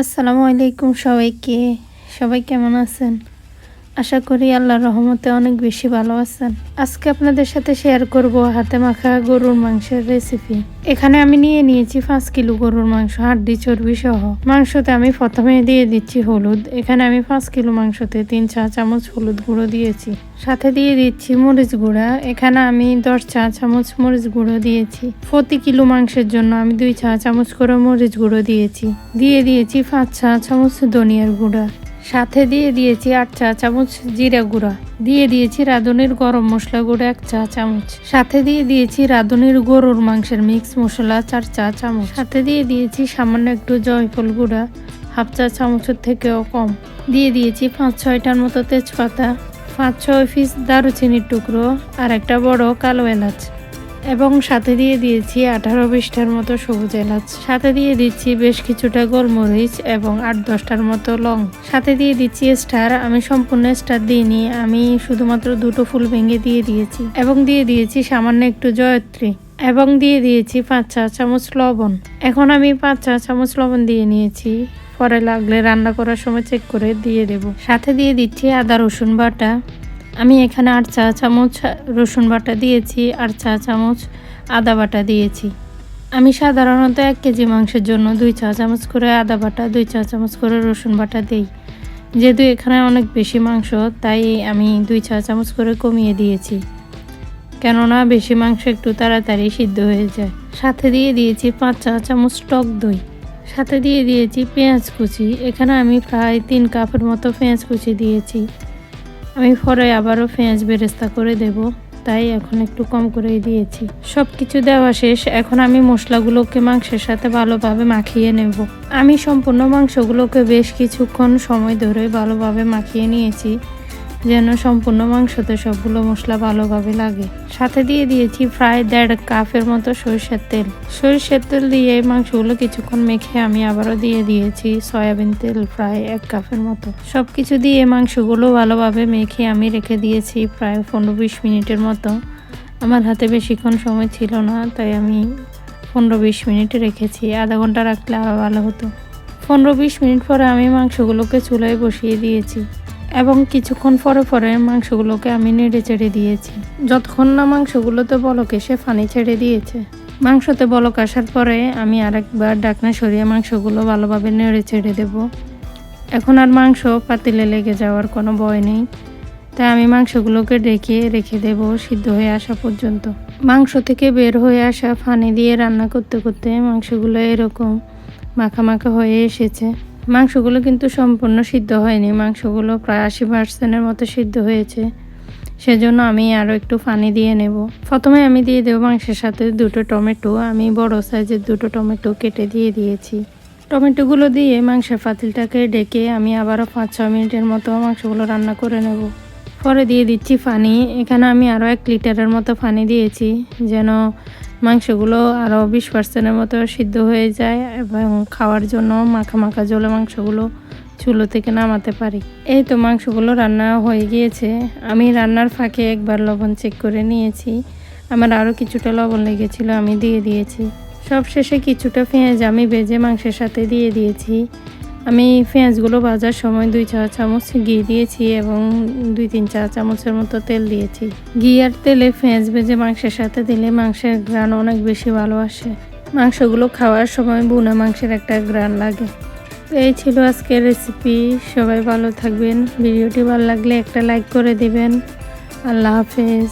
আসসালামু আলাইকুম সবাইকে। সবাই কেমন আছেন? আশা করি আল্লাহর রহমতে অনেক বেশি ভালো আছেন। আজকে আপনাদের সাথে শেয়ার করব হাতে মাখা গরুর মাংসের রেসিপি। এখানে আমি নিয়েছি 5 কিলো গরুর মাংস, হাড্ডি চর্বি সহ। মাংসতে আমি প্রথমে দিয়ে দিচ্ছি হলুদ। এখানে আমি 5 কিলো মাংসতে 3 চা চামচ হলুদ গুঁড়ো দিয়েছি। সাথে দিয়ে দিচ্ছি মরিচ গুঁড়া। এখানে আমি 10 চা চামচ মরিচ গুঁড়ো দিয়েছি। প্রতি কিলো মাংসের জন্য আমি 2 চা চামচ করে মরিচ গুঁড়ো দিয়েছি। দিয়ে দিয়েছি 5 চা চামচ ধনিয়ার গুঁড়া। সাথে দিয়ে দিয়েছি 8 চা চামচ জিরা গুঁড়া। দিয়ে দিয়েছি রাঁধুনির গরম মশলা গুঁড়া 1 চা চামচ। সাথে দিয়ে দিয়েছি রাঁধুনির গরুর মাংসের মিক্স মশলা 4 চা চামচ। সাথে দিয়ে দিয়েছি সামান্য একটু জয়ফল গুঁড়া 1/2 চা চামচের থেকেও কম। দিয়ে দিয়েছি 5-6টার মতো তেজপাতা, 5-6 পিস দারুচিনির টুকরো আর একটা বড় কালো এলাচ, এবং সাথে দিয়ে দিয়েছি 18-20টার মতো সবুজ এলাচ। সাথে দিয়ে দিচ্ছি বেশ কিছুটা গোলমরিচ এবং 8-10টার মতো লং। সাথে দিয়ে দিচ্ছি স্টার। আমি সম্পূর্ণ স্টার দিইনি, আমি শুধুমাত্র 2টো ফুল ভেঙে দিয়ে দিয়েছি। এবং দিয়ে দিয়েছি সামান্য একটু জয়ত্রী, এবং দিয়ে দিয়েছি 5 চা চামচ লবণ। এখন আমি 5 চা চামচ লবণ দিয়ে নিয়েছি, পরে লাগলে রান্না করার সময় চেক করে দিয়ে দেব। সাথে দিয়ে দিচ্ছি আদা রসুন বাটা। আমি এখানে 8 চা চামচ রসুন বাটা দিয়েছি, 8 চা চামচ আদা বাটা দিয়েছি। আমি সাধারণত 1 কেজি মাংসের জন্য 2 চা চামচ করে আদা বাটা, 2 চা চামচ করে রসুন বাটা দিই। যেহেতু এখানে অনেক বেশি মাংস, তাই আমি 2 চা চামচ করে কমিয়ে দিয়েছি, কেননা বেশি মাংস একটু তাড়াতাড়ি সিদ্ধ হয়ে যায়। সাথে দিয়ে দিয়েছি 5 চা চামচ টক দই। সাথে দিয়ে দিয়েছি পেঁয়াজ কুচি। এখানে আমি প্রায় 3 কাপের মতো পেঁয়াজ কুচি দিয়েছি। আমি পরে আবারও পেঁয়াজ বেরেস্তা করে দেব, তাই এখন একটু কম করেই দিয়েছি। সব কিছু দেওয়া শেষ। এখন আমি মশলাগুলোকে মাংসের সাথে ভালোভাবে মাখিয়ে নেব। আমি সম্পূর্ণ মাংসগুলোকে বেশ কিছুক্ষণ সময় ধরে ভালোভাবে মাখিয়ে নিয়েছি, যেন সম্পূর্ণ মাংসতে সবগুলো মশলা ভালোভাবে লাগে। সাথে দিয়ে দিয়েছি প্রায় 1.5 কাপের মতো সরিষার তেল। সরিষার তেল দিয়ে মাংসগুলো কিছুক্ষণ মেখে আমি আবারও দিয়ে দিয়েছি সয়াবিন তেল প্রায় 1 কাপের মতো। সবকিছু দিয়ে মাংসগুলো ভালোভাবে মেখে আমি রেখে দিয়েছি প্রায় 15-20 মিনিটের মতো। আমার হাতে বেশিক্ষণ সময় ছিল না, তাই আমি 15-20 মিনিট রেখেছি। আধা ঘন্টা রাখলে আরও ভালো হতো। 15-20 মিনিট পরে আমি মাংসগুলোকে চুলায় বসিয়ে দিয়েছি, এবং কিছুক্ষণ পরে মাংসগুলোকে আমি নেড়ে চেড়ে দিয়েছি, যতক্ষণ না মাংসগুলোতে বলক এসে পানি ছেড়ে দিয়েছে। মাংসতে বলক আসার পরে আমি আরেকবার ঢাকনা সরিয়ে মাংসগুলো ভালোভাবে নেড়ে ছেড়ে দেব। এখন আর মাংস পাতিলে লেগে যাওয়ার কোনো ভয় নেই, তাই আমি মাংসগুলোকে ঢেকে রেখে দেব সিদ্ধ হয়ে আসা পর্যন্ত। মাংস থেকে বের হয়ে আসা পানি দিয়ে রান্না করতে করতে মাংসগুলো এরকম মাখা মাখা হয়ে এসেছে। মাংসগুলো কিন্তু সম্পূর্ণ সিদ্ধ হয়নি, মাংসগুলো প্রায় 80% মতো সিদ্ধ হয়েছে। সেজন্য আমি আরও একটু পানি দিয়ে নেব। প্রথমে আমি দিয়ে দেবো মাংসের সাথে 2টো টমেটো। আমি বড় সাইজের 2টো টমেটো কেটে দিয়ে দিয়েছি। টমেটোগুলো দিয়ে মাংসের পাতিলটাকে ডেকে আমি আবারও 5-6 মিনিটের মতো মাংসগুলো রান্না করে নেব। পরে দিয়ে দিচ্ছি পানি। এখানে আমি আরও 1 লিটারের মতো পানি দিয়েছি, যেন মাংসগুলো আরও 20% মতো সিদ্ধ হয়ে যায় এবং খাওয়ার জন্য মাখা মাখা জলে মাংসগুলো চুলো থেকে নামাতে পারি। এই তো মাংসগুলো রান্না হয়ে গিয়েছে। আমি রান্নার ফাঁকে একবার লবণ চেক করে নিয়েছি। আমার আরও কিছুটা লবণ লেগেছিল, আমি দিয়ে দিয়েছি। সবশেষে কিছুটা পেঁয়াজ আমি ভেজে মাংসের সাথে দিয়ে দিয়েছি। আমি পেঁয়াজগুলো ভাজার সময় 2 চা চামচ ঘি দিয়েছি এবং 2-3 চা চামচের মতো তেল দিয়েছি। ঘি আর তেলে পেঁয়াজ ভেজে মাংসের সাথে দিলে মাংসের ঘ্রাণ অনেক বেশি ভালো আসে। মাংসগুলো খাওয়ার সময় ভুনা মাংসের একটা ঘ্রাণ লাগে। তো এই ছিল আজকের রেসিপি। সবাই ভালো থাকবেন। ভিডিওটি ভালো লাগলে একটা লাইক করে দিবেন। আল্লাহ হাফেজ।